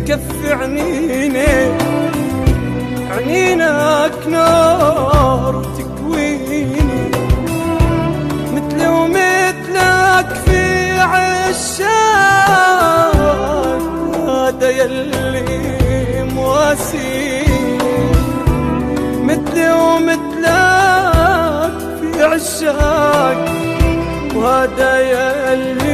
تكفي عنينك نار تكويني، مثلي ومثلك في عشاق، هذا يلي مواسيني، مثلي ومثلك في عشاق، وهذا يلي